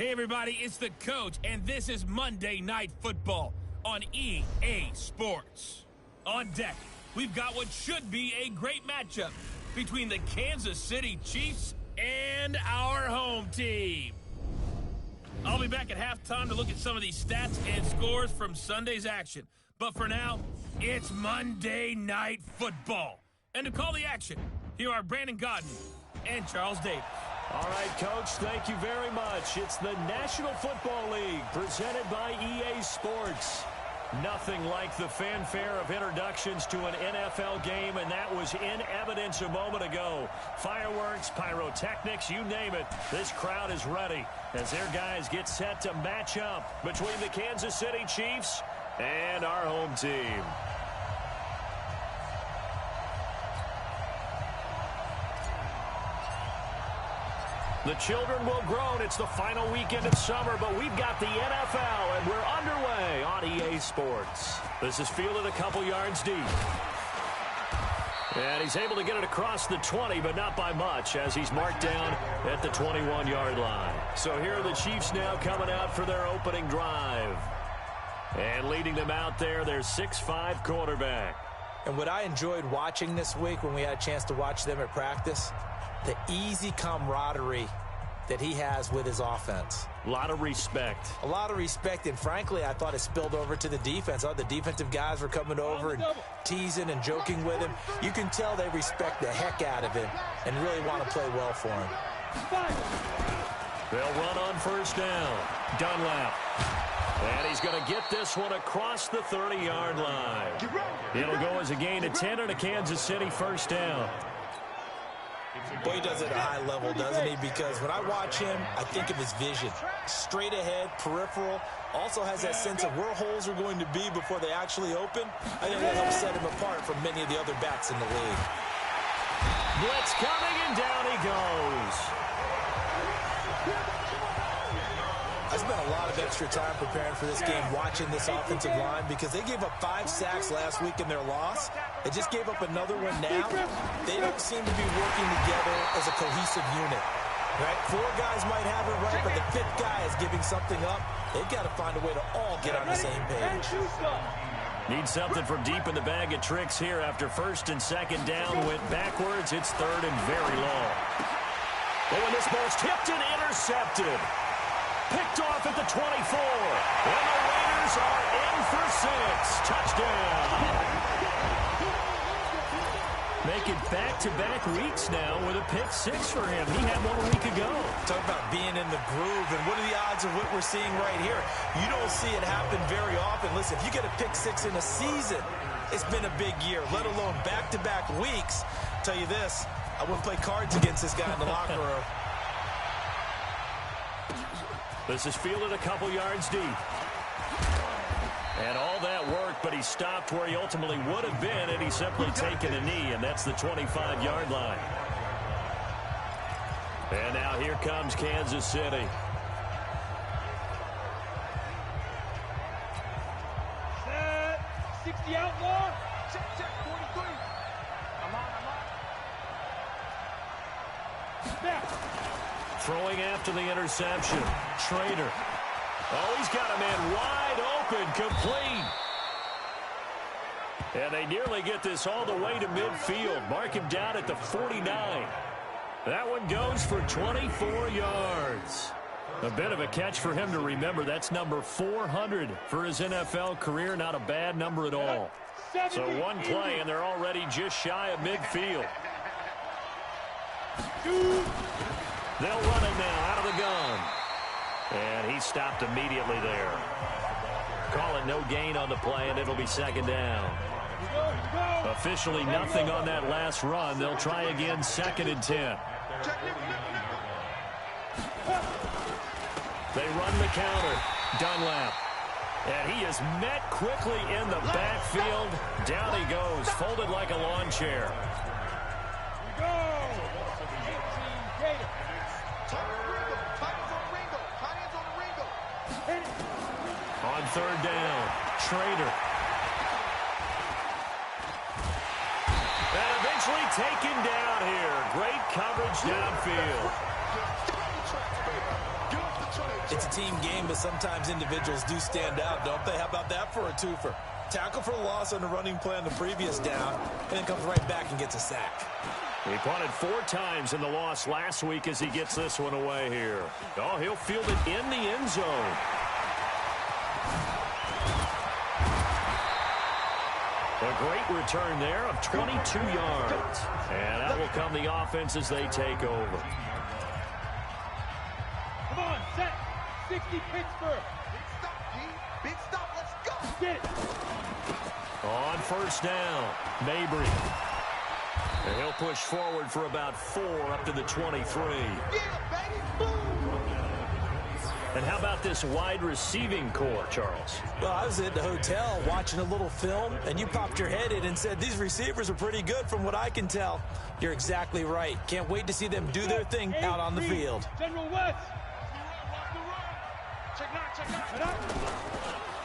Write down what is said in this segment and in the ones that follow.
Hey everybody, it's the coach, and this is Monday Night Football on EA Sports. On deck, we've got what should be a great matchup between the Kansas City Chiefs and our home team. I'll be back at halftime to look at some of these stats and scores from Sunday's action. But for now, it's Monday Night Football. And to call the action, here are Brandon Godden and Charles Davis. All right, Coach, thank you very much. It's the National Football League presented by EA Sports. Nothing like the fanfare of introductions to an NFL game, and that was in evidence a moment ago. Fireworks, pyrotechnics, you name it. This crowd is ready as their guys get set to match up between the Kansas City Chiefs and our home team. The children will groan. It's the final weekend of summer, but we've got the NFL, and we're underway on EA Sports. This is fielded a couple yards deep. And he's able to get it across the 20, but not by much, as he's marked down at the 21-yard line. So here are the Chiefs now coming out for their opening drive. And leading them out there, their 6'5" quarterback. And what I enjoyed watching this week when we had a chance to watch them at practice, the easy camaraderie that he has with his offense. A lot of respect. A lot of respect, and frankly, I thought it spilled over to the defense. All the defensive guys were coming over and teasing and joking with him. You can tell they respect the heck out of him and really want to play well for him. They'll run on first down. Dunlap. And he's going to get this one across the 30-yard line. It'll go as a gain of 10 and a Kansas City first down. Boy, he does it at a high level, doesn't he? Because when I watch him, I think of his vision. Straight ahead, peripheral. Also has that sense of where holes are going to be before they actually open. I think that helps set him apart from many of the other backs in the league. Blitz coming, and down he goes. I spent a lot of extra time preparing for this game, watching this offensive line, because they gave up 5 sacks last week in their loss. They just gave up another one now. They don't seem to be working together as a cohesive unit. Right? 4 guys might have it right, but the 5th guy is giving something up. They've got to find a way to all get on the same page. Need something from deep in the bag of tricks here after first and second down went backwards. It's third and very long. Oh, and this ball's tipped and intercepted. Picked off at the 24. And the Raiders are in for 6. Touchdown. Making back-to-back weeks now with a pick 6 for him. He had one a week ago. Talk about being in the groove, and what are the odds of what we're seeing right here? You don't see it happen very often. Listen, if you get a pick 6 in a season, it's been a big year, let alone back-to-back weeks. I'll tell you this, I wouldn't play cards against this guy in the locker room. This is fielded a couple yards deep. And all that work, but he stopped where he ultimately would have been, and he's simply taken a knee, and that's the 25-yard line. And now here comes Kansas City. Set. 60 outlaw. Check, 43. I'm on. Snap. Throwing after the interception. Trader. Oh, he's got a man wide open, complete. And they nearly get this all the way to midfield. Mark him down at the 49. That one goes for 24 yards. A bit of a catch for him to remember. That's number 400 for his NFL career. Not a bad number at all. So one play, and they're already just shy of midfield. They'll run it now out of the gun. And he stopped immediately there. Call it no gain on the play, and it'll be second down. Officially nothing on that last run. They'll try again, second and 10. They run the counter. Dunlap. And he is met quickly in the backfield. Down he goes, folded like a lawn chair. On third down, Trader. And eventually taken down here. Great coverage downfield. It's a team game, but sometimes individuals do stand out, don't they? How about that for a twofer? Tackle for loss on the running play on the previous down, and then comes right back and gets a sack. He punted 4 times in the loss last week as he gets this one away here. Oh, he'll field it in the end zone. A great return there of 22 yards. And that will come the offense as they take over. Come on, set. 60 Pittsburgh. Big stop, G. Big stop. Let's go. Get it. On first down, Mabry. And he'll push forward for about 4 up to the 23. Get it, baby. Boom. And how about this wide receiving core, Charles? Well, I was at the hotel watching a little film, and you popped your head in and said, these receivers are pretty good from what I can tell. You're exactly right. Can't wait to see them do their thing out on the field. General West.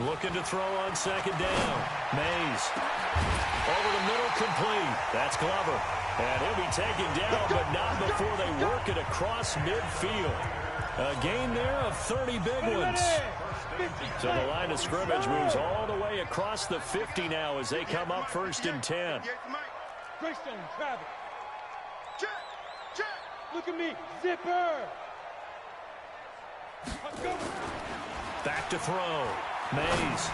Looking to throw on second down. Mays. Over the middle, complete. That's Glover. And he'll be taken down, but not before they work it across midfield. A gain there of 30 big ones. So the line of scrimmage moves all the way across the 50 now as they come up 1st and 10. Greystone, Travis. Look at me. Zipper. Back to throw. Mays.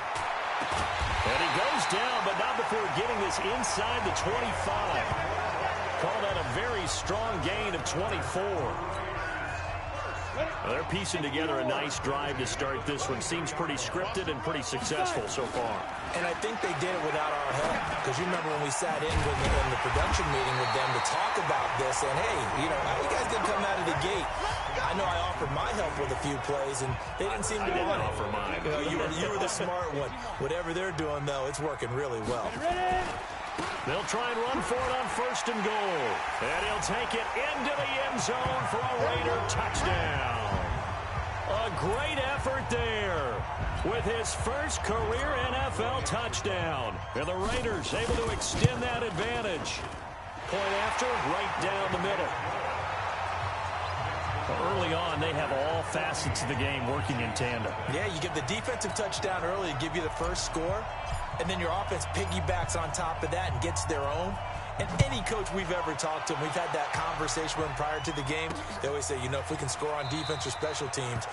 And he goes down, but not before getting this inside the 25. Call that a very strong gain of 24. Well, they're piecing together a nice drive to start this one. Seems pretty scripted and pretty successful so far. And I think they did it without our help. Because you remember when we sat in with them in the production meeting with them to talk about this. And, hey, you know, how you guys didn't come out of the gate? I know I offered my help with a few plays, and they didn't seem to want it. I didn't offer mine. You were the smart one. Whatever they're doing, though, it's working really well. They'll try and run for it on 1st and goal. And he'll take it into the end zone for a Raider touchdown. A great effort there with his first career NFL touchdown. And the Raiders able to extend that advantage. Point after, right down the middle. Early on, they have all facets of the game working in tandem. Yeah, you get the defensive touchdown early to give you the first score, and then your offense piggybacks on top of that and gets their own. And any coach we've ever talked to, and we've had that conversation with them prior to the game, they always say, you know, if we can score on defense or special teams,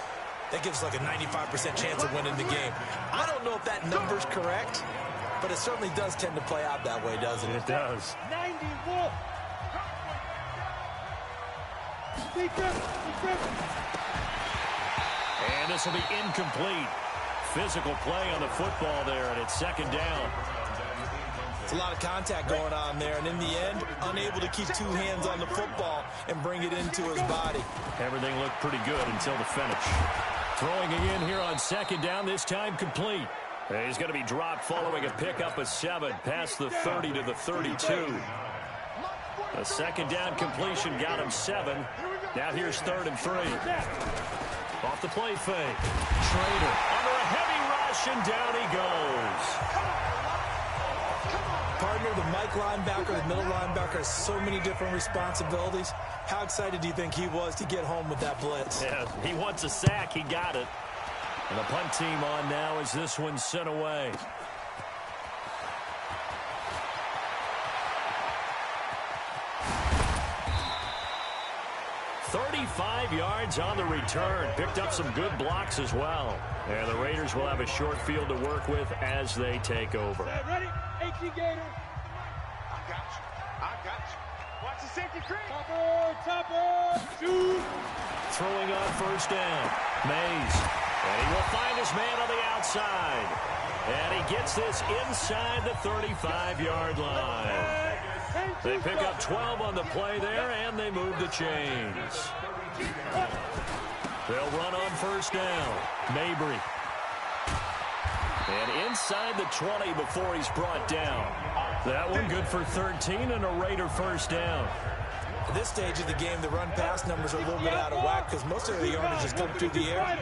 that gives like a 95% chance of winning the game. I don't know if that number's correct, but it certainly does tend to play out that way, doesn't it? It does. 90 Wolf. And this will be incomplete. Physical play on the football there, and it's 2nd down. It's a lot of contact going on there, and in the end, unable to keep 2 hands on the football and bring it into his body. Everything looked pretty good until the finish. Throwing again here on 2nd down, this time complete. And he's going to be dropped following a pickup of 7 past the 30 to the 32. A 2nd down completion got him 7. Now here's 3rd and 3. Off the play fake. Schrader under a heavy rush, and down he goes. Partner, the Mike linebacker, the middle linebacker has so many different responsibilities. How excited do you think he was to get home with that blitz? Yeah, he wants a sack. He got it. And the punt team on now as this one's sent away. "35 yards on the return. Picked up some good blocks as well. And the Raiders will have a short field to work with as they take over. Ready? 18 Gator. I got you. Watch the safety creep. Topper. Shoot. Throwing on 1st down. Mays. And he will find his man on the outside. And he gets this inside the 35-yard line. They pick up 12 on the play there, and they move the chains. They'll run on 1st down. Mabry. And inside the 20 before he's brought down. That one good for 13 and a Raider 1st down. At this stage of the game, the run-pass numbers are a little bit out of whack because most of the yardage has come through the air.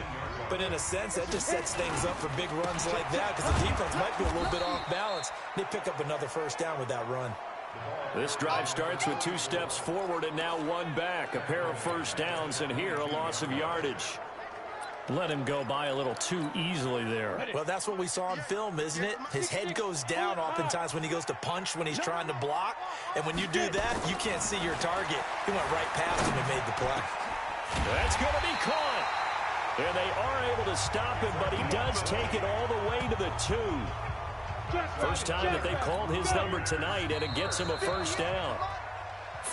But in a sense, that just sets things up for big runs like that because the defense might be a little bit off balance. They pick up another 1st down with that run. This drive starts with 2 steps forward and now 1 back. A pair of 1st downs, and here a loss of yardage. Let him go by a little too easily there. Well, that's what we saw on film, isn't it? His head goes down oftentimes when he goes to punch when he's trying to block. And when you do that, you can't see your target. He went right past him and made the play. That's going to be caught. And they are able to stop him, but he does take it all the way to the 2. First time that they've called his number tonight, and it gets him a first down.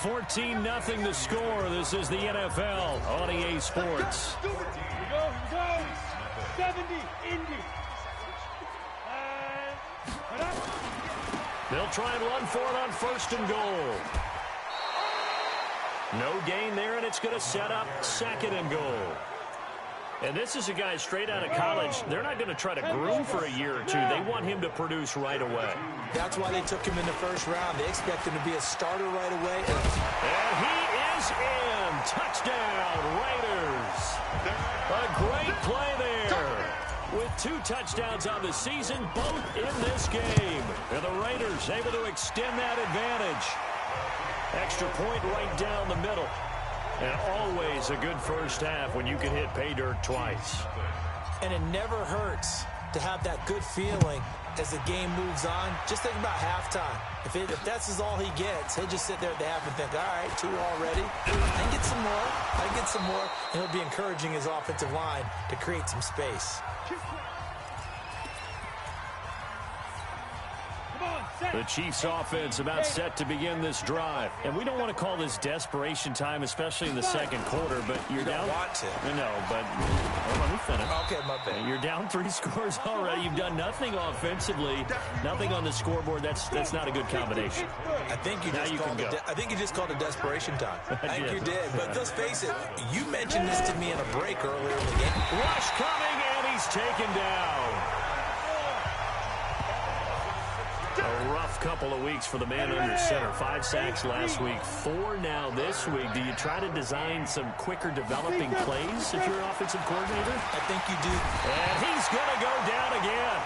14-0 the score. This is the NFL on EA Sports. Here we go. 70, Indy. And up. They'll try and run for it on 1st and goal. No gain there, and it's going to set up 2nd and goal. And this is a guy straight out of college. They're not going to try to groom for a year or two. They want him to produce right away. That's why they took him in the first round. They expect him to be a starter right away. And he is in. Touchdown, Raiders. A great play there. With 2 touchdowns on the season, both in this game. And the Raiders able to extend that advantage. Extra point right down the middle. And always a good first half when you can hit pay dirt twice. And it never hurts to have that good feeling as the game moves on. Just think about halftime. If that's all he gets, he'll just sit there at the half and think, all right, 2 already. I can get some more. I can get some more. And he'll be encouraging his offensive line to create some space. The Chiefs offense about set to begin this drive. And we don't want to call this desperation time, especially in the second quarter, but you're You down. don't want to. No, but let me finish. Okay, my bad. You're down 3 scores already. You've done nothing offensively, nothing on the scoreboard. That's not a good combination. I think you just called it desperation time. I think you did. But let's face it, you mentioned this to me in a break earlier in the game. Rush coming, and he's taken down. A rough couple of weeks for the man under center. 5 sacks last week, 4 now this week. Do you try to design some quicker developing plays if you're an offensive coordinator? I think you do. And he's going to go down again.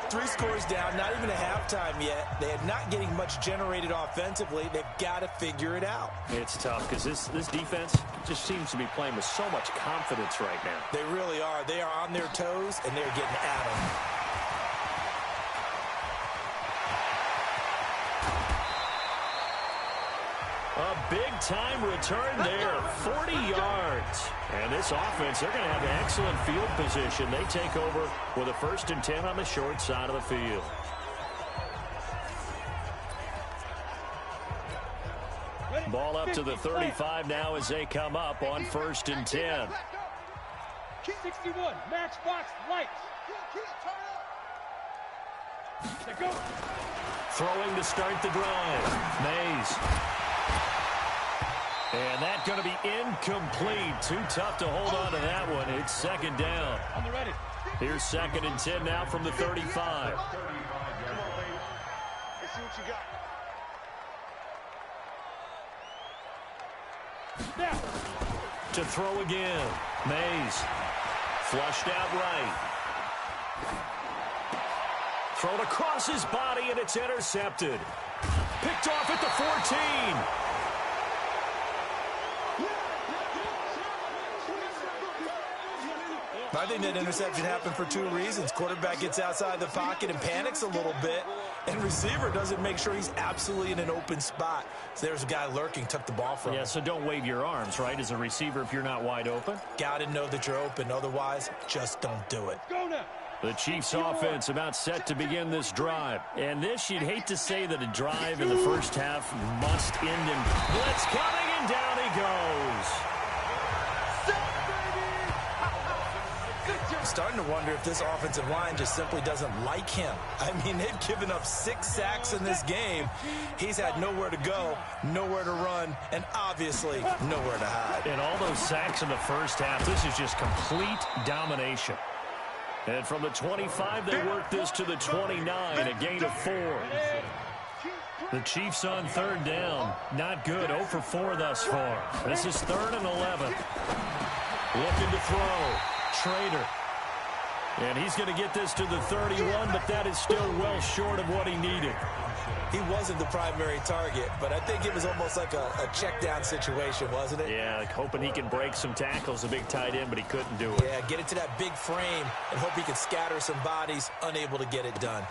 3 scores down, not even a halftime yet. They're not getting much generated offensively. They've got to figure it out. It's tough because this defense just seems to be playing with so much confidence right now. They really are. They are on their toes, and they're getting at them. A big-time return there, 40 yards. And this offense, they're going to have an excellent field position. They take over with a 1st and 10 on the short side of the field. Ball up to the 35 now as they come up on 1st and 10. 61, Matchbox Lights. Go. Throwing to start the drive. Mays. And that's going to be incomplete. Too tough to hold on to that one. It's 2nd down. On the ready. Here's 2nd and 10 now from the 35. Come on, baby. Let's see what you got. Now. To throw again. Mays. Flushed out right. Thrown across his body, and it's intercepted. Picked off at the 14. I think that interception happened for 2 reasons. Quarterback gets outside the pocket and panics a little bit, and receiver doesn't make sure he's absolutely in an open spot. So there's a guy lurking, took the ball from him. Yeah, so don't wave your arms, right, as a receiver if you're not wide open. Got to know that you're open. Otherwise, just don't do it. Go now. The Chiefs offense about set to begin this drive. And this, you'd hate to say that a drive in the first half must end in blitz coming, and down he goes. I'm starting to wonder if this offensive line just simply doesn't like him. I mean, they've given up 6 sacks in this game. He's had nowhere to go, nowhere to run, and obviously nowhere to hide. And all those sacks in the first half, this is just complete domination. And from the 25, they work this to the 29, a gain of 4. The Chiefs on 3rd down. Not good, 0 for 4 thus far. This is 3rd and 11. Looking to throw. Trader. And he's going to get this to the 31, but that is still well short of what he needed. He wasn't the primary target, but I think it was almost like a check down situation, wasn't it? Yeah, like hoping he can break some tackles, a big tight end, but he couldn't do it. Yeah, get it to that big frame and hope he can scatter some bodies, unable to get it done.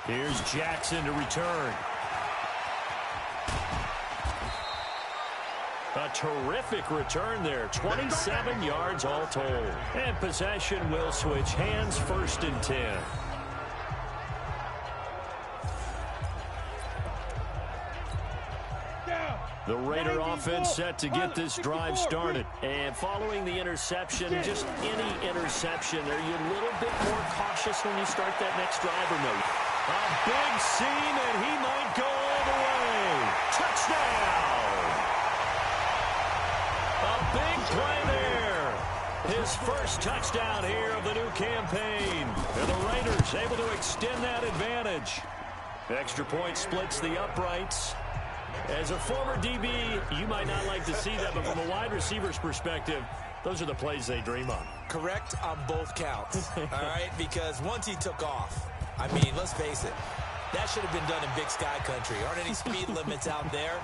Here's Jackson to return. A terrific return there. 27 yards all told. And possession will switch hands, 1st and 10. The Raider offense set to get this drive started. And following the interception, just any interception, are you a little bit more cautious when you start that next drive or no? A big seam, and he might go all the way. Touchdown! A big play there. His first touchdown here of the new campaign. And the Raiders able to extend that advantage. Extra point splits the uprights. As a former DB, you might not like to see that, but from a wide receiver's perspective, those are the plays they dream of. Correct on both counts, all right? Because once he took off, I mean, let's face it, that should have been done in Big Sky Country. Aren't any speed limits out there?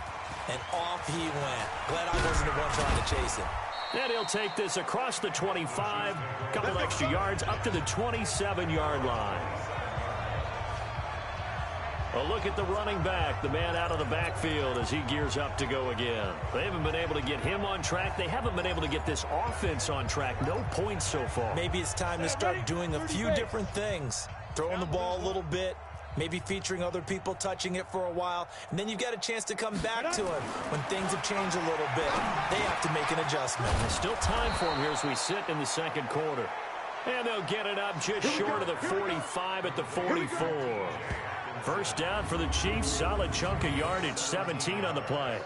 And off he went. Glad I wasn't the one trying to chase him. And he'll take this across the 25, couple extra yards, up to the 27-yard line. A look at the running back, the man out of the backfield as he gears up to go again. They haven't been able to get him on track. They haven't been able to get this offense on track. No points so far. Maybe it's time to start doing a few different things. Throwing the ball a little bit, maybe featuring other people touching it for a while, and then you've got a chance to come back to him when things have changed a little bit. They have to make an adjustment. There's still time for him here as we sit in the second quarter. And they'll get it up just short of the 45 at the 44. First down for the Chiefs. Solid chunk of yardage, 17 on the play.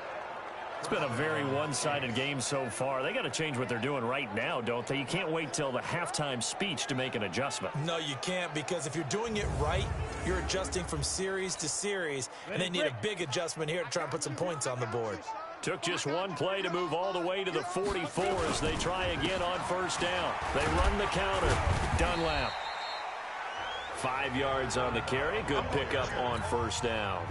It's been a very one-sided game so far. They got to change what they're doing right now, don't they? You can't wait till the halftime speech to make an adjustment. No, you can't, because if you're doing it right, you're adjusting from series to series, and they need a big adjustment here to try and put some points on the board. Took just one play to move all the way to the 44 as they try again on first down. They run the counter. Dunlap. 5 yards on the carry. Good pickup on first down.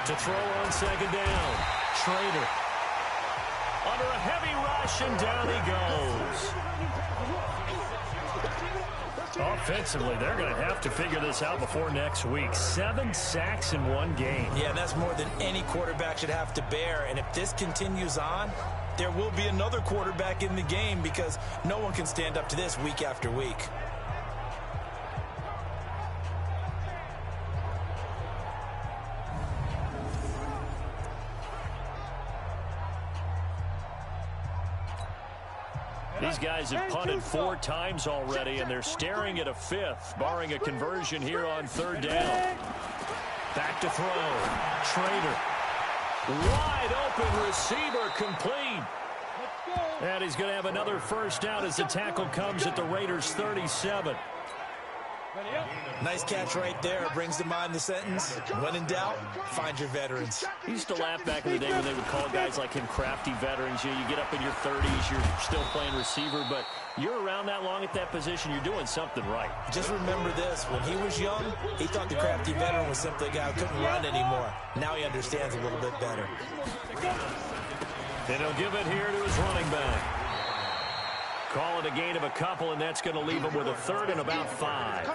To throw on second down. Schrader. Under a heavy rush, and down he goes. Offensively, they're going to have to figure this out before next week. 7 sacks in one game. Yeah, that's more than any quarterback should have to bear. And if this continues on, there will be another quarterback in the game because no one can stand up to this week after week. These guys have punted 4 times already, and they're staring at a 5th, barring a conversion here on third down. Back to throw. Schrader. Wide open receiver, complete. And he's going to have another first down as the tackle comes at the Raiders' 37. Nice catch right there. Brings to mind the sentence, when in doubt, find your veterans. I used to laugh back in the day when they would call guys like him crafty veterans. You get up in your 30s, you're still playing receiver, but you're around that long at that position, you're doing something right. Just remember this, when he was young, he thought the crafty veteran was simply a guy who couldn't run anymore. Now he understands a little bit better. And he'll give it here to his running back. Call it a gain of a couple, and that's going to leave him with a third and about 5.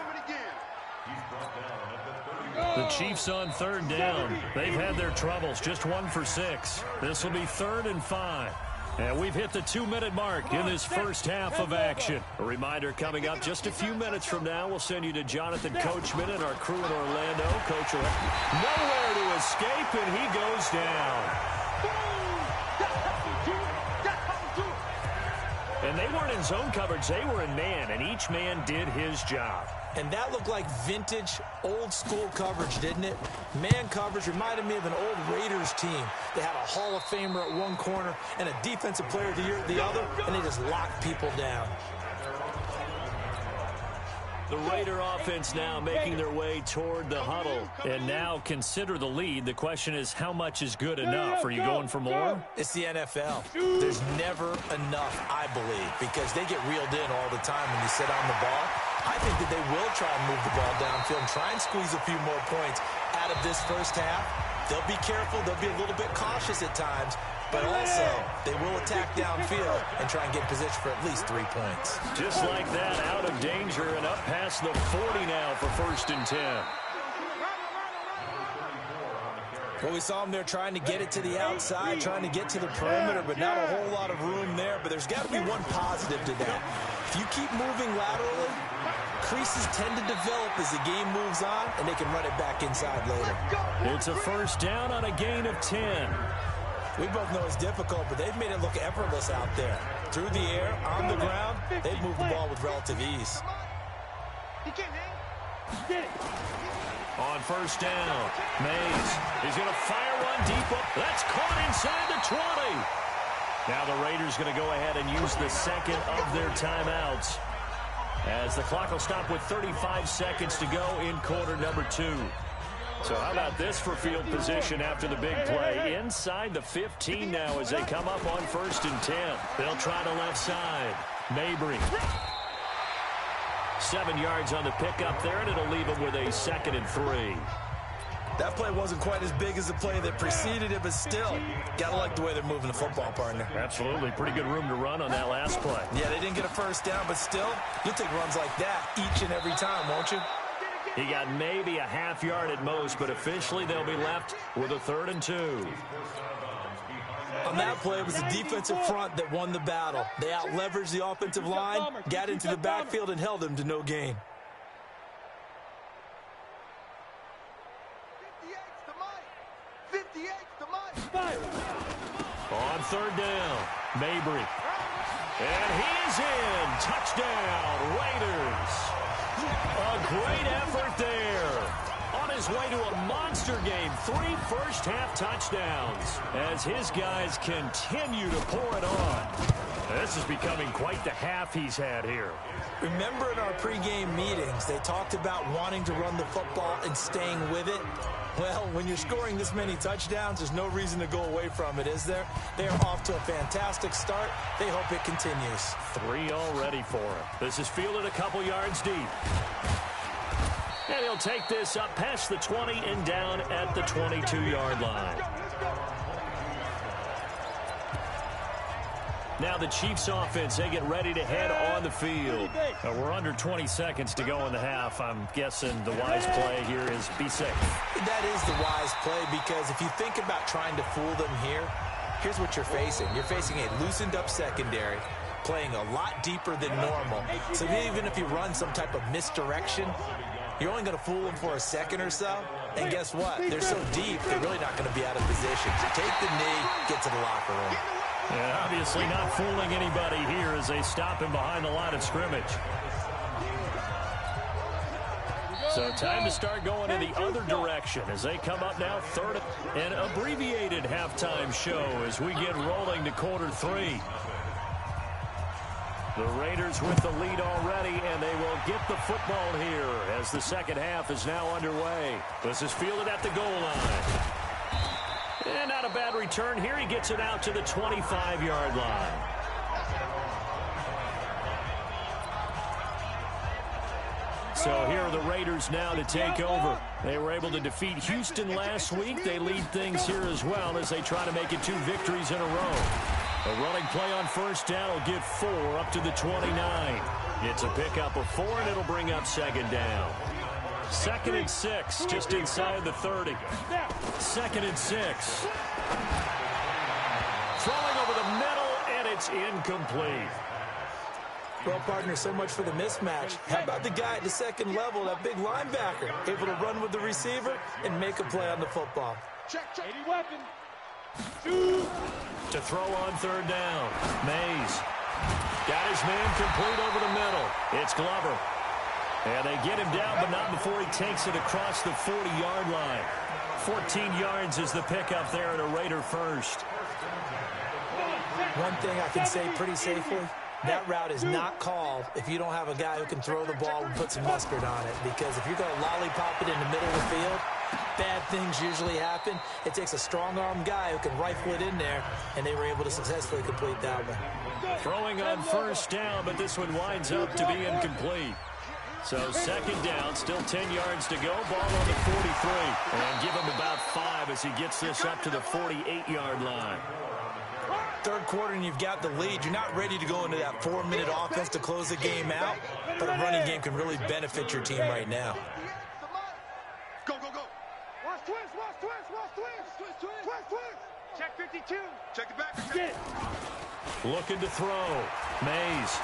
The Chiefs on third down. They've had their troubles, just 1 for 6. This will be 3rd and 5. And we've hit the 2-minute mark in this first half of action. A reminder coming up just a few minutes from now, we'll send you to Jonathan Coachman and our crew in Orlando. Coach nowhere to escape, and he goes down. And they weren't in zone coverage, they were in man, and each man did his job. And that looked like vintage, old-school coverage, didn't it? Man coverage reminded me of an old Raiders team. They had a Hall of Famer at one corner and a Defensive Player of the Year at the other, and they just locked people down. The Raider offense now making their way toward the huddle. And now consider the lead. The question is, how much is good enough? Are you going for more? It's the NFL. There's never enough, I believe, because they get reeled in all the time when you sit on the ball. I think that they will try and move the ball downfield and try and squeeze a few more points out of this first half. They'll be careful. They'll be a little bit cautious at times. But also, they will attack downfield and try and get in position for at least 3 points. Just like that, out of danger and up past the 40 now for 1st and 10. Well, we saw them there trying to get it to the outside, trying to get to the perimeter, but not a whole lot of room there. But there's got to be one positive to that. If you keep moving laterally, creases tend to develop as the game moves on, and they can run it back inside later. It's a 1st down on a gain of 10. We both know it's difficult, but they've made it look effortless out there. Through the air, on the ground, they've moved the ball with relative ease. On 1st down, Mays is going to fire one deep up. That's caught inside the 20. Now the Raiders going to go ahead and use the second of their timeouts, as the clock will stop with 35 seconds to go in quarter number 2. So how about this for field position after the big play? Inside the 15 now as they come up on 1st and 10. They'll try the left side. Mabry. 7 yards on the pickup there, and it'll leave them with a 2nd and 3. That play wasn't quite as big as the play that preceded it, but still, gotta like the way they're moving the football, partner. Absolutely. Pretty good room to run on that last play. Yeah, they didn't get a 1st down, but still, you'll take runs like that each and every time, won't you? He got maybe a half yard at most, but officially they'll be left with a 3rd and 2. On that play, it was the defensive front that won the battle. They out-leveraged the offensive line, got into the backfield, and held them to no gain. On 3rd down, Mabry. And he is in. Touchdown, Raiders. A great effort there. On his way to a monster game, 3 first-half touchdowns as his guys continue to pour it on. This is becoming quite the half he's had here. Remember in our pregame meetings, they talked about wanting to run the football and staying with it? Well, when you're scoring this many touchdowns, there's no reason to go away from it, is there? They are off to a fantastic start. They hope it continues. 3 already for him. This is fielded a couple yards deep. And he'll take this up past the 20 and down at the 22-yard line. Now the Chiefs offense, they get ready to head on the field. We're under 20 seconds to go in the half. I'm guessing the wise play here is be safe. That is the wise play, because if you think about trying to fool them here, here's what you're facing. You're facing a loosened up secondary, playing a lot deeper than normal. So even if you run some type of misdirection, you're only going to fool them for a second or so. And guess what? They're so deep, they're really not going to be out of position. So take the knee, get to the locker room. Yeah, obviously not fooling anybody here as they stop him behind the line of scrimmage. So time to start going in the other direction as they come up now 3rd. An abbreviated halftime show as we get rolling to quarter 3. The Raiders with the lead already, and they will get the football here as the second half is now underway. This is fielded at the goal line. And not a bad return here. He gets it out to the 25-yard line. So here are the Raiders now to take over. They were able to defeat Houston last week. They lead things here as well as they try to make it 2 victories in a row. A running play on 1st down will get 4 up to the 29. It's a pickup of 4, and it'll bring up 2nd down. 2nd and 6, just inside the 30. 2nd and 6. Throwing over the middle, and it's incomplete. Well, partner, so much for the mismatch. How about the guy at the second level, that big linebacker, able to run with the receiver and make a play on the football? Check. 80 weapon. To throw on 3rd down, Mays. Got his man complete over the middle. It's Glover. And they get him down, but not before he takes it across the 40-yard line. 14 yards is the pickup there at a Raider 1st. One thing I can say pretty safely, That route is not called if you don't have a guy who can throw the ball and put some mustard on it. Because if you're going to lollipop it in the middle of the field, bad things usually happen. It takes a strong-arm guy who can rifle it in there, and they were able to successfully complete that one. Throwing on first down, but this one winds up to be incomplete. So second down, still 10 yards to go. Ball on the 43. And give him about 5 as he gets this up to the 48-yard line. Third quarter and you've got the lead. You're not ready to go into that 4-minute offense to close the game out, but a running game can really benefit your team right now. Go, go, go. Watch twist, watch twist, watch twist. Twist, twist. Twist, twist. Check 52. Check it back. Get. Looking to throw. Mays.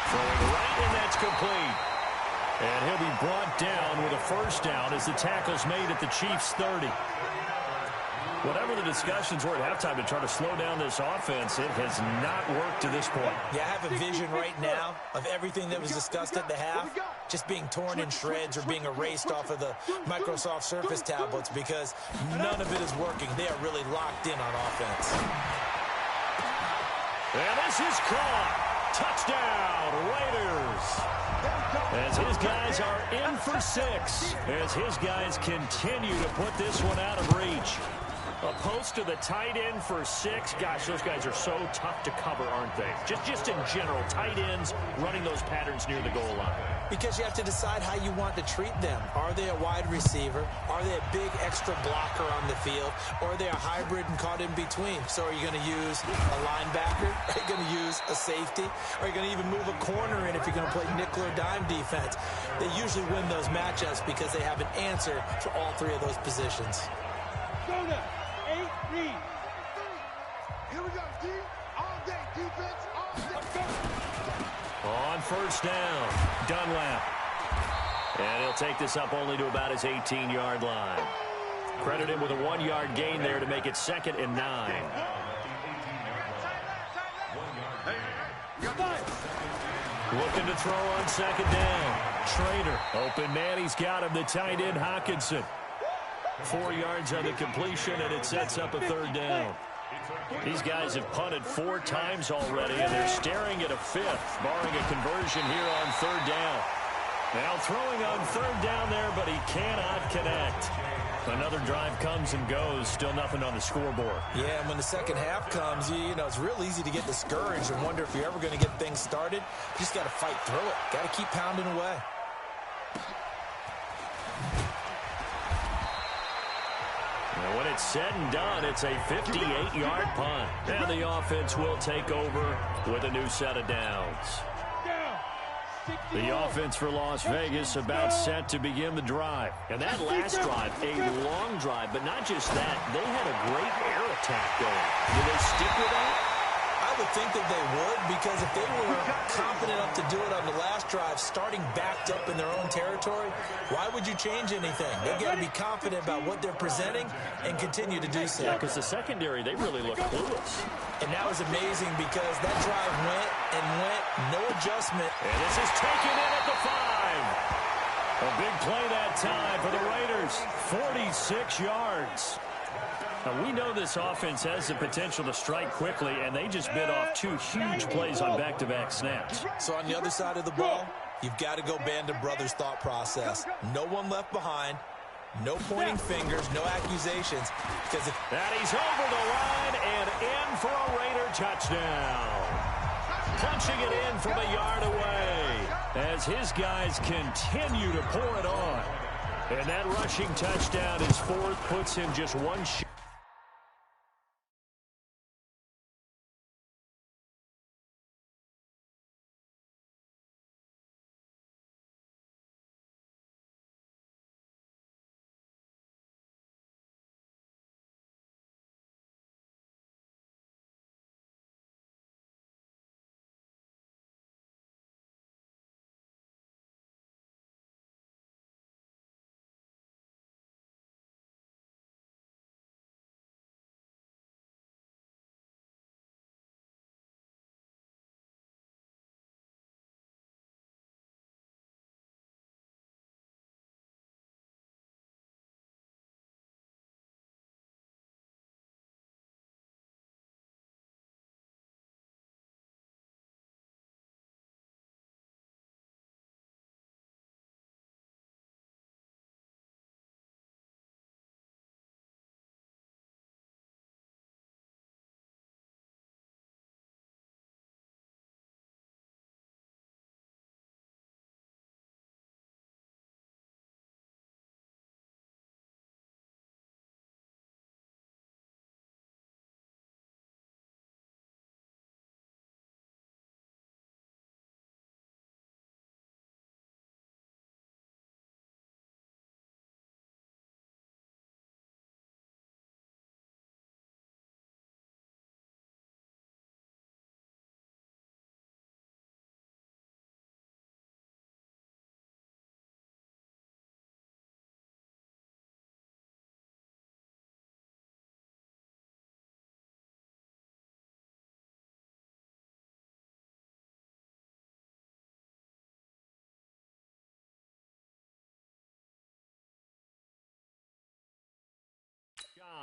Throwing right, and that's complete. And he'll be brought down with a first down as the tackle's made at the Chiefs' 30. Whatever the discussions were at halftime to try to slow down this offense, it has not worked to this point. Yeah, I have a vision right now of everything that was discussed at the half just being torn in shreds or being erased off of the Microsoft Surface tablets because none of it is working. They are really locked in on offense. And this is caught. Touchdown, Raiders. As his guys are in for 6, as his guys continue to put this one out of reach. A post to the tight end for 6. Gosh, those guys are so tough to cover, aren't they? Just in general, tight ends running those patterns near the goal line. Because you have to decide how you want to treat them. Are they a wide receiver? Are they a big extra blocker on the field? Or are they a hybrid and caught in between? So are you going to use a linebacker? Are you going to use a safety? Are you going to even move a corner in if you're going to play nickel or dime defense? They usually win those matchups because they have an answer for all 3 of those positions. Go now. 8 read. Here we go, D. All day defense, all day. On first down, Dunlap. And he'll take this up only to about his 18-yard line. Credit him with a 1-yard gain there to make it 2nd and 9. Looking to throw on 2nd down. Trader. Open man, he's got him. The tight end, Hawkinson. 4 yards on the completion, and it sets up a 3rd down. These guys have punted 4 times already, and they're staring at a 5th, barring a conversion here on 3rd down. Now throwing on 3rd down there, but he cannot connect. Another drive comes and goes, still nothing on the scoreboard. Yeah, and when the second half comes, you know, it's real easy to get discouraged and wonder if you're ever going to get things started. You just got to fight through it. Got to keep pounding away. And when it's said and done, it's a 58-yard punt. And the offense will take over with a new set of downs. The offense for Las Vegas about set to begin the drive. And that last drive, a long drive, but not just that. They had a great air attack going. Do they stick with that? I would think that they would, because if they were confident enough to do it on the last drive, starting backed up in their own territory, why would you change anything? They've got to be confident about what they're presenting and continue to do so. Yeah, because the secondary, they really look clueless. And that was amazing because that drive went and went, no adjustment. And this is taken in at the 5. A big play that time for the Raiders. 46 yards. Now, we know this offense has the potential to strike quickly, and they just bit off 2 huge plays on back-to-back snaps. So on the other side of the ball, you've got to go Band of Brothers thought process. No one left behind. No pointing fingers, no accusations. Because if that he's over the line and in for a Raider touchdown. Punching it in from a yard away as his guys continue to pour it on. And that rushing touchdown, his 4th, puts him just 1 shot.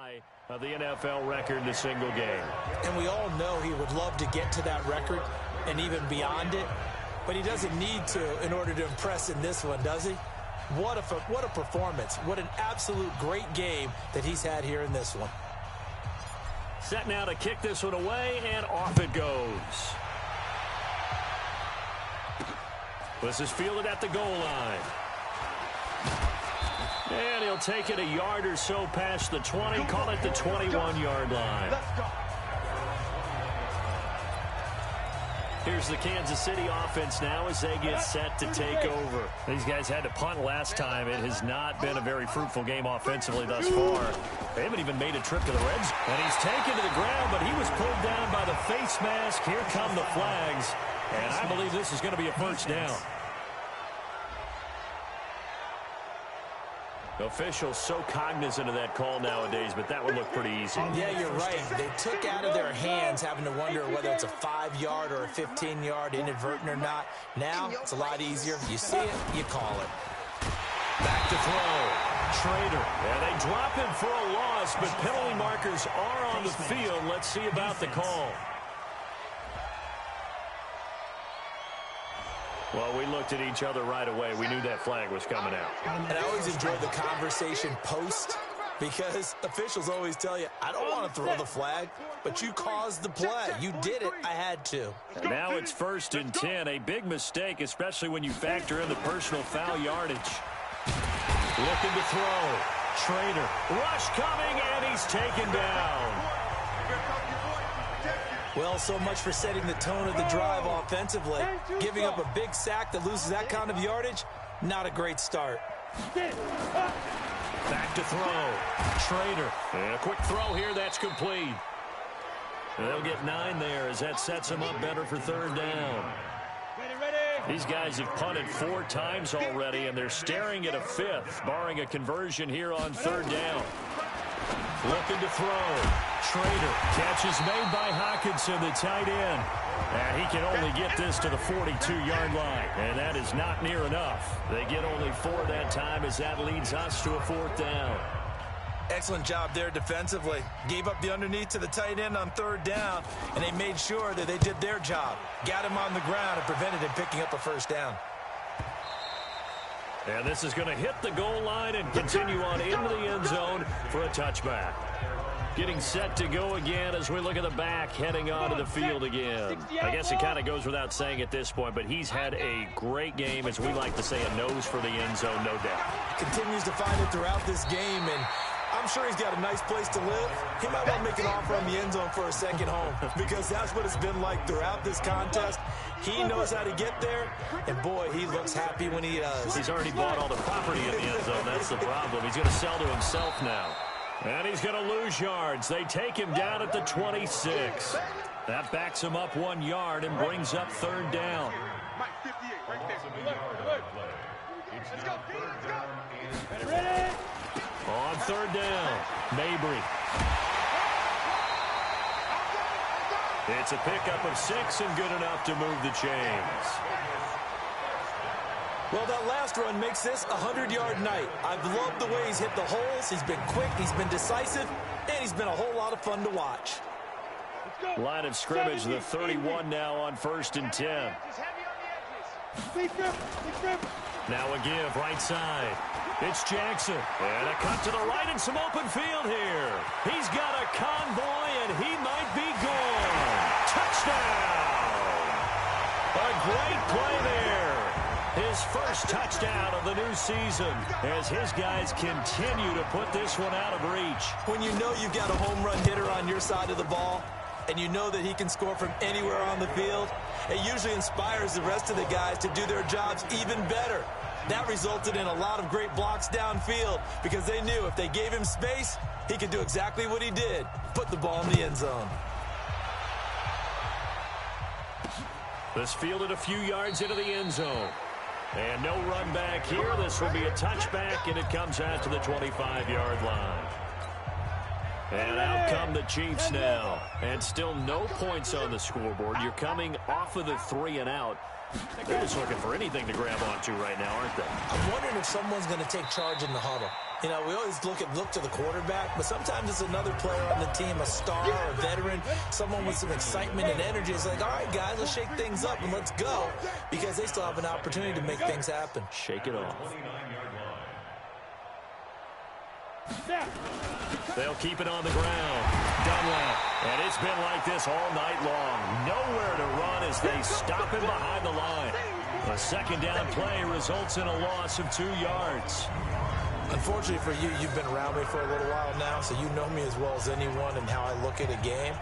high of the NFL record in a single game. And we all know he would love to get to that record and even beyond it, but he doesn't need to in order to impress in this one, does he? What a performance. What an absolute great game that he's had here in this one. Set now to kick this one away, and off it goes. This is fielded at the goal line. And he'll take it a yard or so past the 20, call it the 21-yard line. Here's the Kansas City offense now as they get set to take over. These guys had to punt last time. It has not been a very fruitful game offensively thus far. They haven't even made a trip to the red zone. And he's taken to the ground, but he was pulled down by the face mask. Here come the flags. And I believe this is going to be a first down. Officials so cognizant of that call nowadays, but that would look pretty easy. Yeah, you're right. They took out of their hands having to wonder whether it's a 5-yard or a 15-yard, inadvertent or not. Now, it's a lot easier. You see it, you call it. Back to throw. Schrader. And they drop him for a loss, but penalty markers are on the field. Let's see about the call. Well, we looked at each other right away. We knew that flag was coming out. And I always enjoy the conversation post because officials always tell you, I don't want to throw the flag, but you caused the play. You did it. I had to. And now it's 1st and 10. A big mistake, especially when you factor in the personal foul yardage. Looking to throw. Schrader. Rush coming, and he's taken down. Well, so much for setting the tone of the drive offensively. Giving up a big sack that loses that kind of yardage, not a great start. Back to throw. Schrader. And a quick throw here, that's complete. And they'll get 9 there as that sets them up better for 3rd down. These guys have punted 4 times already, and they're staring at a 5th, barring a conversion here on 3rd down. Looking to throw. Schrader. Catch is made by Hockenson, the tight end. And he can only get this to the 42-yard line. And that is not near enough. They get only 4 that time as that leads us to a 4th down. Excellent job there defensively. Gave up the underneath to the tight end on 3rd down, and they made sure that they did their job. Got him on the ground and prevented him picking up a 1st down. And this is going to hit the goal line and continue on into the end zone for a touchback. Getting set to go again as we look at the back heading onto the field again. I guess it kind of goes without saying at this point, but he's had a great game, as we like to say, a nose for the end zone, no doubt. Continues to find it throughout this game, and I'm sure he's got a nice place to live. He might want to make an offer on the end zone for a second home because that's what it's been like throughout this contest. He knows how to get there, and boy, he looks happy when he does. He's already bought all the property in the end zone. That's the problem. He's going to sell to himself now. And he's going to lose yards. They take him down at the 26. That backs him up 1 yard and brings up 3rd down. On 3rd down, Mabry. It's a pickup of 6 and good enough to move the chains. Well, that last run makes this a 100-yard night. I've loved the way he's hit the holes. He's been quick, he's been decisive, and he's been a whole lot of fun to watch. Line of scrimmage, the 31 now on 1st and 10. Now a give, right side. It's Jackson. And a cut to the right and some open field here. He's got a convoy, and he might be gone. Touchdown! A great play there. His first touchdown of the new season as his guys continue to put this one out of reach. When you know you've got a home run hitter on your side of the ball, and you know that he can score from anywhere on the field, it usually inspires the rest of the guys to do their jobs even better. That resulted in a lot of great blocks downfield because they knew if they gave him space, he could do exactly what he did, put the ball in the end zone. This fielded a few yards into the end zone. And no run back here. This will be a touchback, and it comes out to the 25-yard line. And out come the Chiefs now. And still no points on the scoreboard. You're coming off of the 3 and out. They're just looking for anything to grab onto right now, aren't they? I'm wondering if someone's going to take charge in the huddle. You know, we always look to the quarterback, but sometimes it's another player on the team, a star or a veteran, someone with some excitement and energy. It's like, all right, guys, let's shake things up and let's go, because they still have an opportunity to make things happen. Shake it off. They'll keep it on the ground. Dunlap. And it's been like this all night long. Nowhere to run as they stop him behind the line. A second down play results in a loss of 2 yards. Unfortunately for you, you've been around me for a little while now, so you know me as well as anyone and how I look at a game.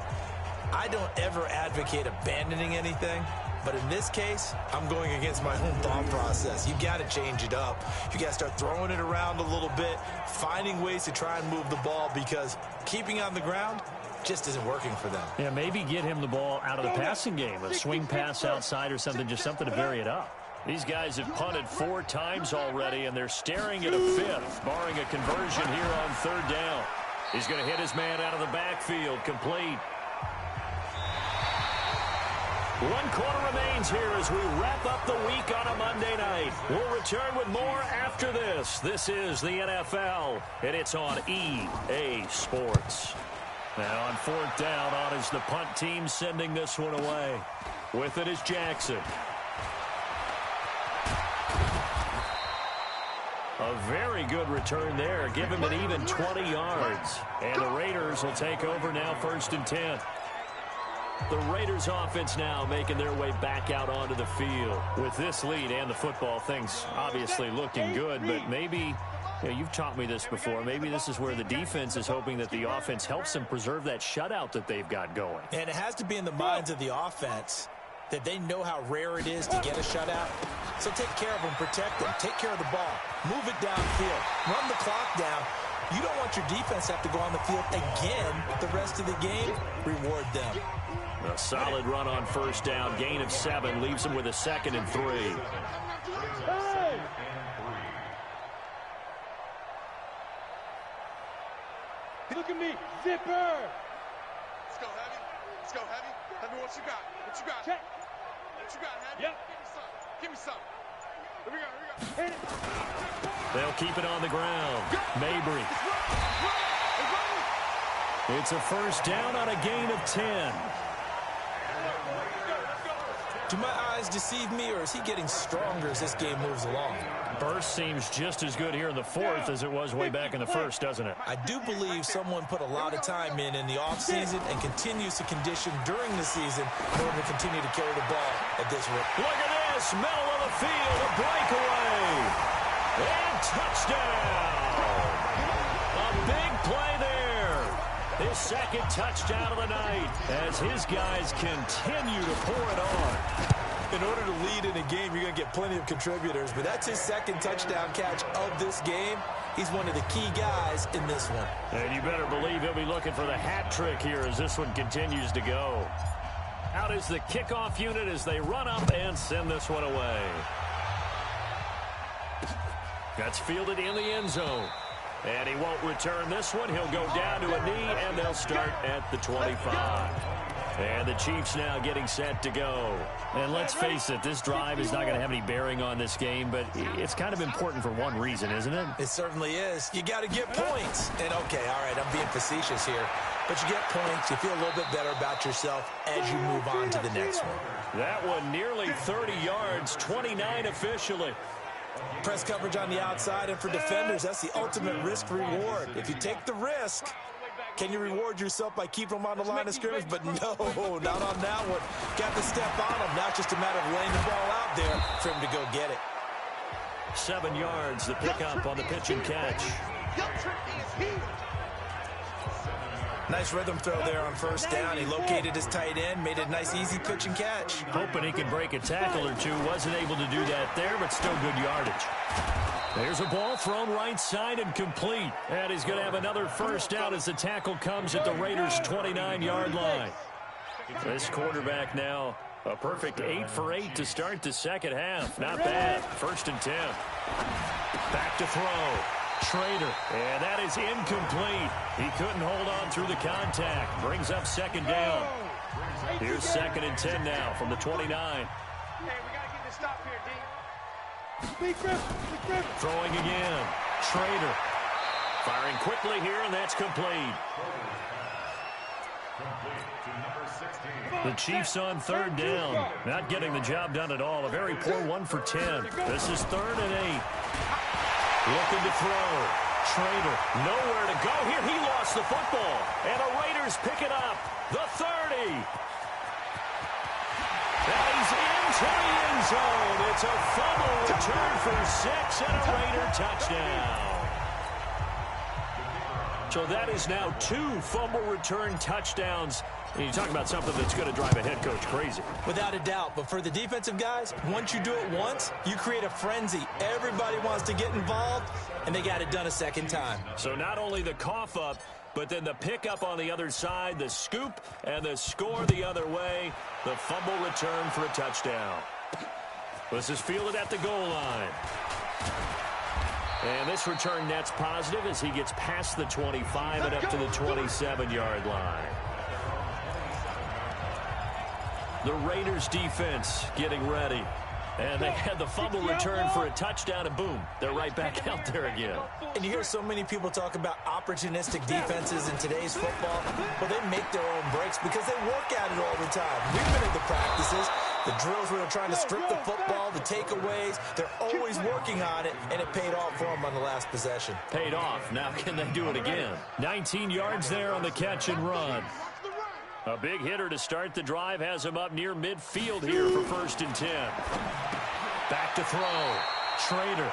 I don't ever advocate abandoning anything, but in this case, I'm going against my own thought process. You got to change it up. You got to start throwing it around a little bit, finding ways to try and move the ball, because keeping on the ground just isn't working for them. Yeah, maybe get him the ball out of the passing game, a swing pass outside or something, just something to vary it up. These guys have punted 4 times already, and they're staring at a 5th, barring a conversion here on 3rd down. He's going to hit his man out of the backfield, complete. 1 quarter remains here as we wrap up the week on a Monday night. We'll return with more after this. This is the NFL, and it's on EA Sports. Now on 4th down, on is the punt team sending this one away. With it is Jackson. A very good return there. Give him an even 20 yards. And the Raiders will take over now, 1st and 10. The Raiders offense now making their way back out onto the field. With this lead and the football, things obviously looking good, but maybe, you know, you've taught me this before, maybe this is where the defense is hoping that the offense helps them preserve that shutout that they've got going. And it has to be in the minds of the offense that they know how rare it is to get a shutout. So take care of them, protect them, take care of the ball, move it downfield, run the clock down. You don't want your defense to have to go on the field again the rest of the game. Reward them. A solid run on 1st down. Gain of 7 leaves them with a 2nd and 3. Hey! Look at me, zipper. Let's go, Heavy. Let's go, Heavy. Heavy, what you got? What you got? Check. What you got, Heavy? Yep. Give me some. Here we go, here we go. Hit it. They'll keep it on the ground. Mabry. It's a 1st down on a gain of 10. Do my eyes deceive me, or is he getting stronger as this game moves along? Burst seems just as good here in the 4th as it was way back in the 1st, doesn't it? I do believe someone put a lot of time in the offseason and continues to condition during the season in order to continue to carry the ball at this rate. Look at this, middle of the field, a breakaway, and touchdown. A big play there. His 2nd touchdown of the night as his guys continue to pour it on. In order to lead in a game, you're going to get plenty of contributors, but that's his 2nd touchdown catch of this game. He's one of the key guys in this one. And you better believe he'll be looking for the hat trick here as this one continues to go. Out is the kickoff unit as they run up and send this one away. That's fielded in the end zone. And he won't return this one. He'll go down to a knee, and they'll start at the 25. And the Chiefs now getting set to go. And let's face it, this drive is not going to have any bearing on this game, but it's kind of important for one reason, isn't it? It certainly is. You got to get points. And, okay, all right, I'm being facetious here. But you get points. You feel a little bit better about yourself as you move on to the next one. That one nearly 30 yards, 29 officially. Press coverage on the outside, and for defenders, that's the ultimate risk-reward. If you take the risk, can you reward yourself by keeping them on the line of scrimmage? But no, not on that one. Got to step on them. Now it's just a matter of laying the ball out there for him to go get it. 7 yards, the pickup on the pitch and catch. Nice rhythm throw there on 1st down. He located his tight end, made a nice easy pitch and catch. Hoping he could break a tackle or two. Wasn't able to do that there, but still good yardage. There's a ball thrown right side and complete. And he's going to have another 1st down as the tackle comes at the Raiders' 29-yard line. This quarterback now a perfect 8 for 8 to start the 2nd half. Not bad. 1st and 10. Back to throw. Schrader, and that is incomplete. He couldn't hold on through the contact. Brings up 2nd down. Here's 2nd and 10 now from the 29. Hey, we got to get this stop here, D. Throwing again. Schrader. Firing quickly here, and that's complete. The Chiefs on third down. Not getting the job done at all. A very poor 1 for 10. This is 3rd and 8. Looking to throw. Trader, nowhere to go here. He lost the football. And the Raiders pick it up. The 30. And he's into the end zone. It's a fumble return for 6 and a Raider touchdown. So that is now 2 fumble return touchdowns. And you talk about something that's going to drive a head coach crazy. Without a doubt. But for the defensive guys, once you do it once, you create a frenzy. Everybody wants to get involved, and they got it done a second time. So not only the cough up, but then the pickup on the other side, the scoop, and the score the other way. The fumble return for a touchdown. This is fielded at the goal line. And this return net's positive as he gets past the 25 and up to the 27-yard line. The Raiders defense getting ready. And they had the fumble return for a touchdown, and boom, they're right back out there again. And you hear so many people talk about opportunistic defenses in today's football. Well, they make their own breaks because they work at it all the time. We've been at the practices, the drills where they're trying to strip the football, the takeaways. They're always working on it, and it paid off for them on the last possession. Paid off. Now can they do it again? 19 yards there on the catch and run. A big hitter to start the drive has him up near midfield here for 1st and 10. Back to throw. Trader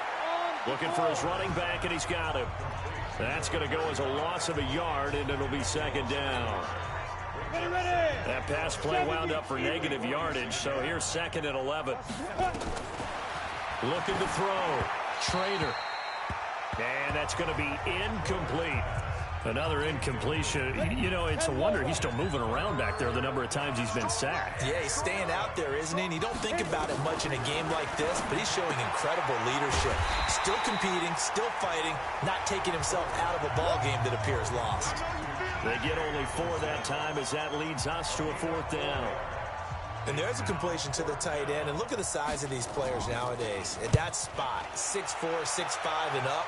looking for his running back, and he's got him. That's going to go as a loss of a yard, and it'll be 2nd down. That pass play wound up for negative yardage, so here's 2nd and 11. Looking to throw. Trader. And that's going to be incomplete. Another incompletion. You know, it's a wonder he's still moving around back there the number of times he's been sacked. Yeah, he's staying out there, isn't he? And you don't think about it much in a game like this, but he's showing incredible leadership. Still competing, still fighting, not taking himself out of a ball game that appears lost. They get only 4 that time as that leads us to a 4th down. And there's a completion to the tight end. And look at the size of these players nowadays. At that spot, 6'4", 6'5", and up.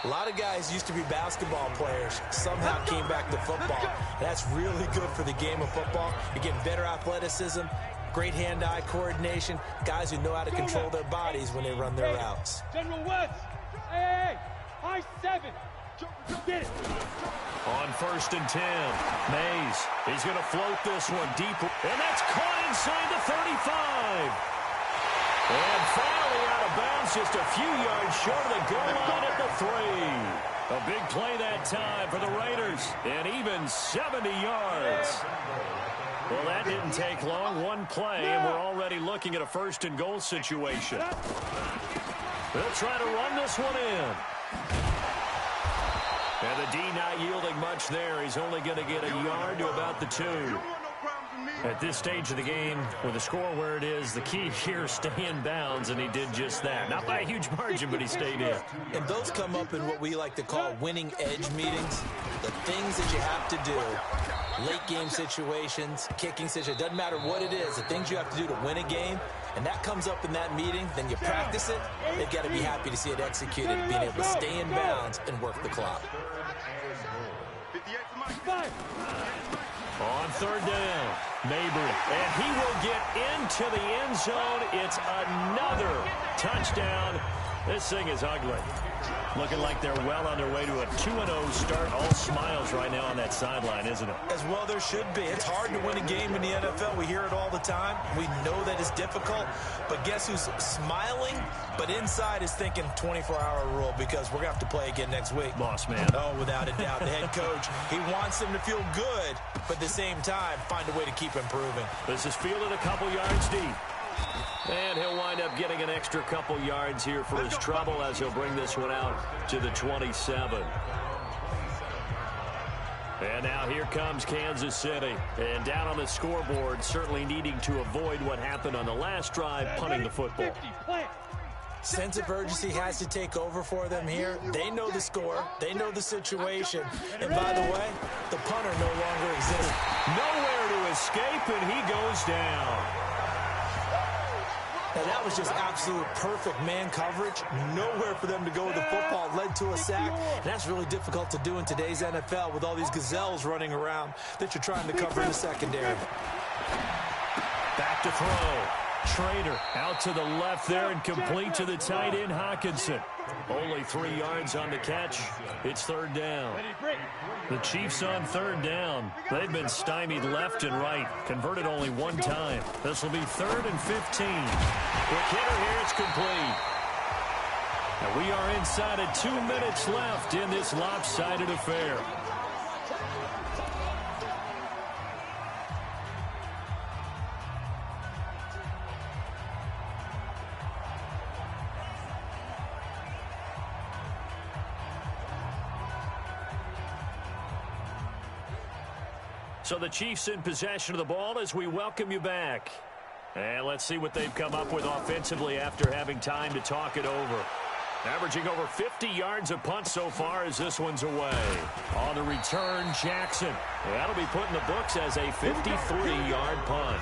A lot of guys used to be basketball players, somehow came back to football. That's really good for the game of football. You're getting better athleticism, great hand-eye coordination, guys who know how to control their bodies when they run their routes. General West, hey, high 7. Get it. On 1st and 10, Mays, he's going to float this one deep, and that's caught inside the 35. And finally out of bounds, just a few yards short of the goal line at the 3. A big play that time for the Raiders, and even 70 yards. Well, that didn't take long. One play, and we're already looking at a 1st and goal situation. They'll try to run this one in. And the D not yielding much there. He's only going to get a yard to about the 2. At this stage of the game, with the score where it is, the key here, stay in bounds, and he did just that. Not by a huge margin, but he stayed in. And those come up in what we like to call winning edge meetings. The things that you have to do, late game situations, kicking situations, doesn't matter what it is, the things you have to do to win a game, and that comes up in that meeting, then you practice it, they've got to be happy to see it executed, being able to stay in bounds and work the clock. On 3rd down, Mabry, and he will get into the end zone. It's another touchdown. This thing is ugly. Looking like they're well on their way to a 2-0 start. All smiles right now on that sideline, isn't it? As well there should be. It's hard to win a game in the NFL. We hear it all the time. We know that it's difficult. But guess who's smiling? But inside is thinking 24-hour rule because we're going to have to play again next week. Boss man. Oh, without a doubt. The head coach, he wants them to feel good, but at the same time, find a way to keep improving. This is fielded a couple yards deep. And he'll wind up getting an extra couple yards here for his trouble as he'll bring this one out to the 27. And now here comes Kansas City. And down on the scoreboard, certainly needing to avoid what happened on the last drive, punting the football. Sense of urgency has to take over for them here. They know the score. They know the situation. And by the way, the punter no longer exists. Nowhere to escape, and he goes down. Now, that was just absolute perfect man coverage. Nowhere for them to go with the football. Led to a sack. And that's really difficult to do in today's NFL with all these gazelles running around that you're trying to cover in the secondary. Back to throw. Trader out to the left there and complete to the tight end, Hockenson. Only 3 yards on the catch. It's third down. The Chiefs on third down. They've been stymied left and right. Converted only 1 time. This will be 3rd and 15. Quick hitter here. It's complete. And we are inside of 2 minutes left in this lopsided affair. So the Chiefs in possession of the ball as we welcome you back. And let's see what they've come up with offensively after having time to talk it over. Averaging over 50 yards a punt so far as this one's away. On the return, Jackson. That'll be put in the books as a 53-yard punt.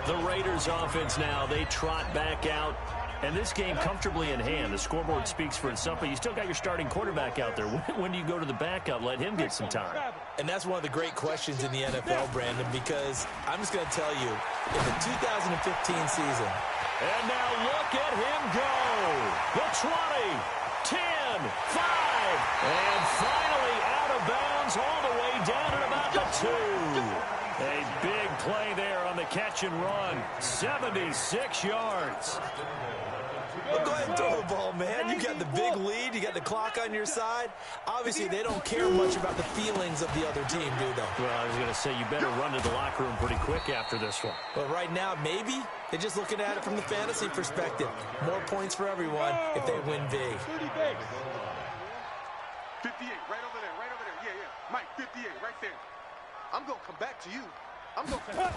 The Raiders offense now, they trot back out. And this game comfortably in hand. The scoreboard speaks for itself, but you still got your starting quarterback out there. When do you go to the backup, let him get some time? And that's one of the great questions in the NFL, Brandon, because I'm just going to tell you, in the 2015 season. And now look at him go. The 20, 10, 5, and finally out of bounds all the way down at about the 2. A big play there on the catch and run. 76 yards. Well, go ahead and throw the ball, man. You got the big lead. You got the clock on your side. Obviously, they don't care much about the feelings of the other team, do they? Well, I was going to say, you better run to the locker room pretty quick after this one. But right now, maybe they're just looking at it from the fantasy perspective. More points for everyone if they win big. 58, right over there, right over there. Yeah, yeah. Mike, 58, right there. I'm going to come back to you. I'm going to come back.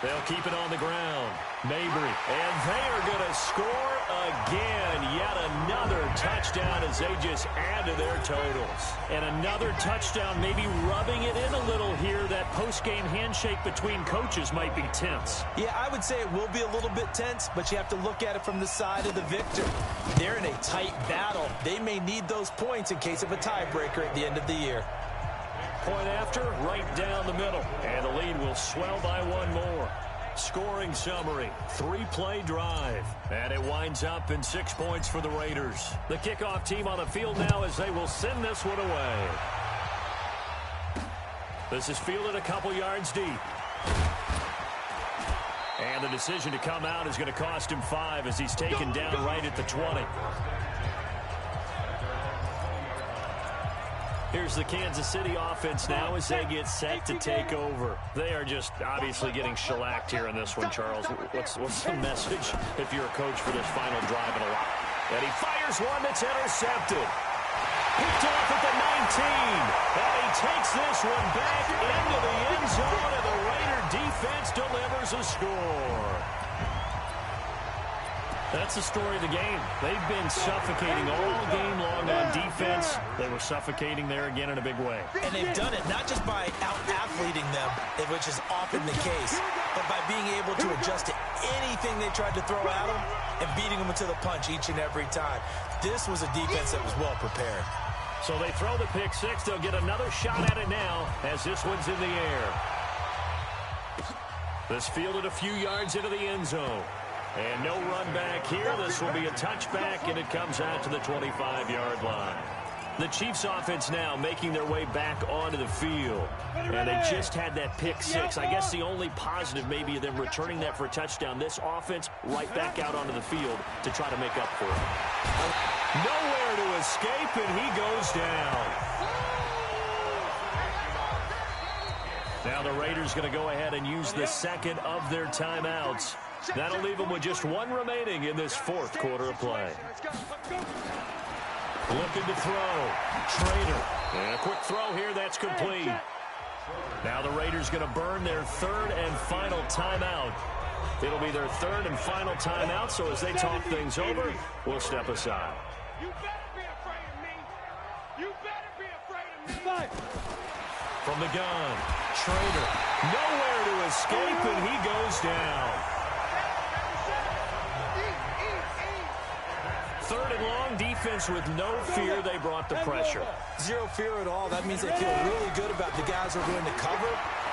They'll keep it on the ground. Mabry, and they are going to score again. Yet another touchdown as they just add to their totals. And another touchdown, maybe rubbing it in a little here. That post-game handshake between coaches might be tense. Yeah, I would say it will be a little bit tense, but you have to look at it from the side of the victor. They're in a tight battle. They may need those points in case of a tiebreaker at the end of the year. Point after, right down the middle. And the lead will swell by 1 more. Scoring summary, 3-play drive. And it winds up in 6 points for the Raiders. The kickoff team on the field now as they will send this one away. This is fielded a couple yards deep. And the decision to come out is going to cost him 5 as he's taken down right at the 20. Here's the Kansas City offense now as they get set to take over. They are just obviously getting shellacked here in this one, Charles. What's the message if you're a coach for this final drive in a lot? And he fires one that's intercepted. Picked off at the 19. And he takes this one back into the end zone, and the Raider defense delivers a score. That's the story of the game. They've been suffocating all game long on defense. They were suffocating there again in a big way. And they've done it not just by out-athleting them, which is often the case, but by being able to adjust to anything they tried to throw at them and beating them into the punch each and every time. This was a defense that was well prepared. So they throw the pick six. They'll get another shot at it now as this one's in the air. This fielded a few yards into the end zone. And no run back here. This will be a touchback, and it comes out to the 25-yard line. The Chiefs offense now making their way back onto the field. And they just had that pick six. I guess the only positive maybe of them returning that for a touchdown. This offense right back out onto the field to try to make up for it. Nowhere to escape, and he goes down. Now the Raiders going to go ahead and use the second of their timeouts. That'll leave them with just 1 remaining in this 4th quarter of play. Looking to throw. Trader. And a quick throw here. That's complete. Now the Raiders going to burn their 3rd and final timeout. It'll be their 3rd and final timeout, so as they talk things over, we'll step aside. You better be afraid of me. You better be afraid of me. From the gun, Trader. Nowhere to escape, and he goes down. and long, defense with no fear. They brought the pressure. Zero fear at all. That means they feel really good about the guys who are going to cover.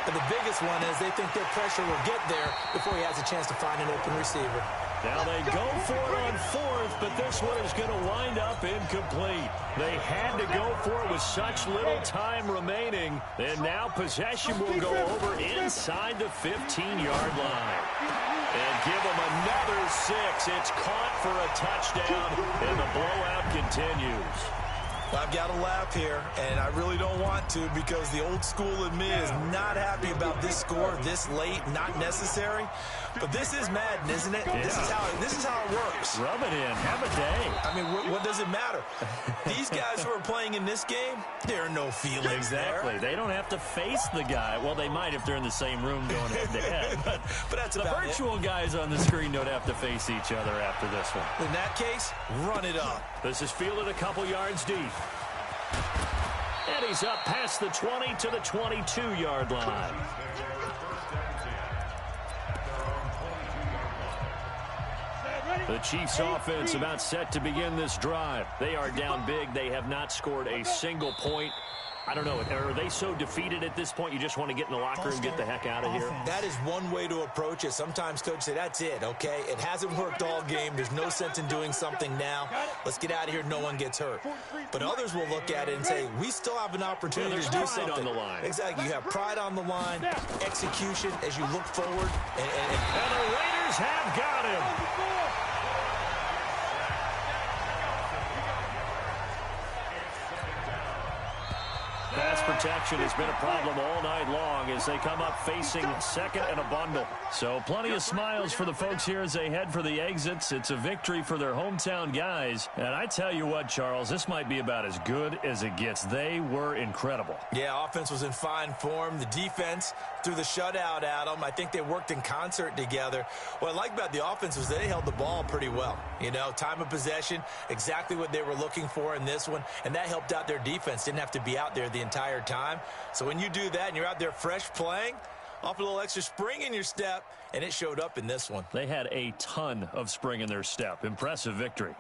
But the biggest one is they think their pressure will get there before he has a chance to find an open receiver. Now they go for it on fourth, but this one is going to wind up incomplete. They had to go for it with such little time remaining. And now possession will go over inside the 15-yard line. And give them another 6. It's caught for a touchdown, and the blowout continues. I've got to laugh here, and I really don't want to because the old school in me is not happy about this score this late, not necessary. But this is Madden, isn't it? Yeah. This is how it works. Rub it in. Have a day. I mean, what does it matter? These guys who are playing in this game, there are no feelings exactly. there. They don't have to face the guy. Well, they might if they're in the same room going head-to-head. But that's the virtual guys on the screen don't have to face each other after this one. In that case, run it up. This is fielded a couple yards deep. And he's up past the 20 to the 22-yard line. The Chiefs offense about set to begin this drive. They are down big. They have not scored a single point. I don't know. Are they so defeated at this point you just want to get in the locker room and get the heck out of here? That is one way to approach it. Sometimes coaches say, that's it, okay? It hasn't worked all game. There's no sense in doing something now. Let's get out of here. No one gets hurt. But others will look at it and say, we still have an opportunity to do something. On the line. Exactly. You have pride on the line, execution as you look forward. And the Raiders have got him. Pass protection has been a problem all night long as they come up facing second and a bundle. So plenty of smiles for the folks here as they head for the exits. It's a victory for their hometown guys. And I tell you what, Charles, this might be about as good as it gets. They were incredible. Yeah, offense was in fine form. The defense threw the shutout at them. I think they worked in concert together. What I like about the offense was they held the ball pretty well. You know, time of possession, exactly what they were looking for in this one. And that helped out their defense. Didn't have to be out there the entire time. So when you do that and you're out there fresh playing, off a little extra spring in your step, and it showed up in this one. They had a ton of spring in their step. Impressive victory.